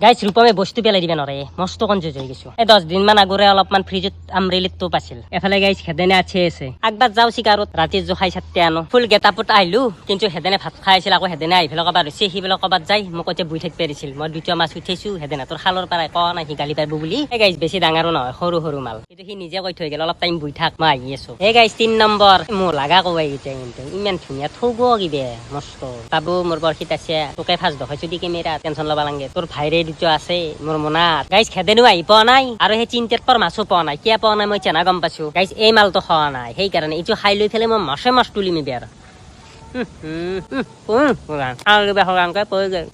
গাইছ ৰূপমে বস্তু পেলাই দিবে নৰে মস্ত কনজুজ হৈ গৈছো এই 10 দিন মান আগৰে অলপমান ফ্ৰিজত আমৰেলিত টোপ আছিল এফালে গাইছ হেদেনে আছে আগবাৰ যাও চিকাৰত ৰাতি জখাই ছাতে আনো ফুল গেটাপত আহিলো কিন্তু হেদেনে ভাত খাই আছিল আকৌ হেদেনে আহি ফেলে কবাৰ হৈছে সি ফেলে কবাত যাই মোক কতে বুই থাক পেৰিছিল মই দুটা মাছ উঠাইছো হেদেনে তোৰ খালৰ পৰা ক নাই সি গালি পাৰব বুলি এই গাইছ বেছি ডাঙৰো নহয় সৰু সৰু মাল কিন্তু সি নিজে কৈ থৈ গেল অলপ টাইম বুই থাক মই আহি আছো এই গাইছ 3 নম্বৰ মোৰ লাগা কবাই গিছে কিন্তু ইমান ধুনীয়া থব কিবে মস্ত বাবু মোৰ বৰখিত আছে তোকে ফাজ দেখাইছো দি কেমেৰা টেনচন লবা লাগে তোৰ ভাইৰে দুটো আছে মোৰ মনাত গাইছ খেদেনো আহি পোৱা নাই আৰু সেই চিন্তাৰ পৰ মাছো পোৱা নাই কিয় পোৱা নাই মই চেনা গম পাইছো গাইছ এই মালটো খোৱা নাই সেইকাৰণে এইটো খাই লৈ ফেলে মই মাছ তুলিমি বেয়া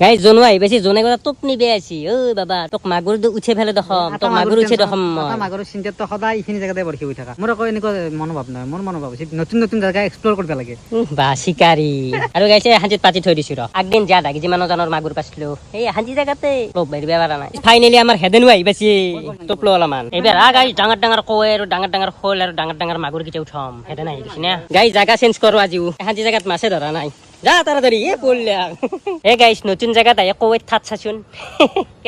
গাইছ জনো আহি পাইছি জনে কথা তোপ নিবে আছি ঐ বাবা তোক মাগুৰ উঠে ফেলে দেখম তোক মাগুৰ উঠে দেখম মই মাগুৰ চিন্তাত সদায় এইখিনি জেগাতে বৰখি হৈ থাকা মোৰ আকৌ এনেকুৱা মনোভাৱ নহয় মোৰ মনোভাৱ হৈছে নতুন নতুন জেগা এক্সপ্লোৰ কৰিব লাগে বা শিকাৰী আৰু গাইছে হাঞ্জিত পাতি থৈ দিছো ৰ আগদিন যা দাগি যিমান জানৰ মাগুৰ পাইছিলো এই হাঞ্জি জেগাতে লগ বাঢ়িব পাৰা নাই ফাইনেলি আমাৰ হেদেনো আহি পাইছি তোপ লো অলপমান এইবাৰ গাইছ ডাঙৰ ডাঙৰ কয় আৰু ডাঙৰ ডাঙৰ শোল আৰু ডাঙৰ ডাঙৰ মাগুৰ কেইটা উঠাম হেদেন আহি গৈছি না গাইছ জাগা চেঞ্জ কৰো আজিও হাঞ্জি জেগাত মাছে ধৰা নাই যা তাড়াতাড়ি এ পড়লা এ গাইছ নতুন জায়গাত আহি কইত থাত চাচোন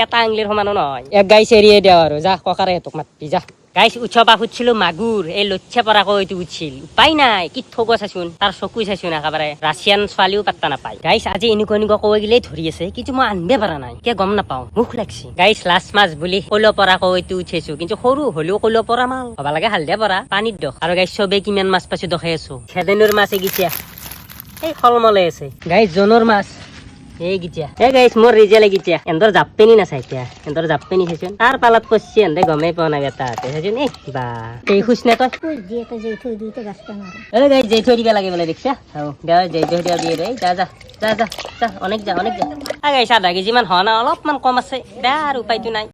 এটা আংলিৰ সমানো নহয় এক গাইছ এৰিয়ে দেও আৰু যা ককাৰে তোক মাতি যা গাইছ উঠবা খুজিছিলো মাগুৰ এই লচ্ছা পৰা কইটো উঠিছিল উপায় নাই কি থব চাচোন তাৰ চকু চাচোন একেবাৰে ৰাছিয়ান ছোৱালীও পাত্তা নাপায় গাইছ আজি এনেকুৱা কৈ গিলেই ধৰি আছে কিন্তু মই আনবে পাৰা নাই কিয় গম নাপাওঁ মুখ লাগছি গাইছ লাছ মাছ বুলি কইলো পৰা কইটো উঠিছো কিন্তু সৰু হলেও কইলো পৰা মাল হবা লাগে হালদিয়া পৰা পানীত দখ আৰু গাইছ চবে কিমান মাছ পাইছো দখাই আছো খেদেনৰ মাছ এগিতিয়া এই ফলমলে আছে গাইছ জনৰ মাছ এই গিতিয়া এই গাইছ মোৰ ৰিজে লাগিতিয়া এন্দৰ জাপপেনি না চাইতিয়া এন্দৰ জাপপেনি চাইছোন তাৰ পালত পছছি এন্দে গমে পোৱা নাই বেটা চাইছোন এই বা এই খুশ নে তই গাইছ যেই থৈ দিবা লাগে বোলে দেখছা যেই থৈ দিয়া দিয়ে ৰে যা যা যা যা যা অনেক যা গাইছ আধা কেজি মান হোৱা নাই অলপমান কম আছে দে আৰু উপায়তো নাই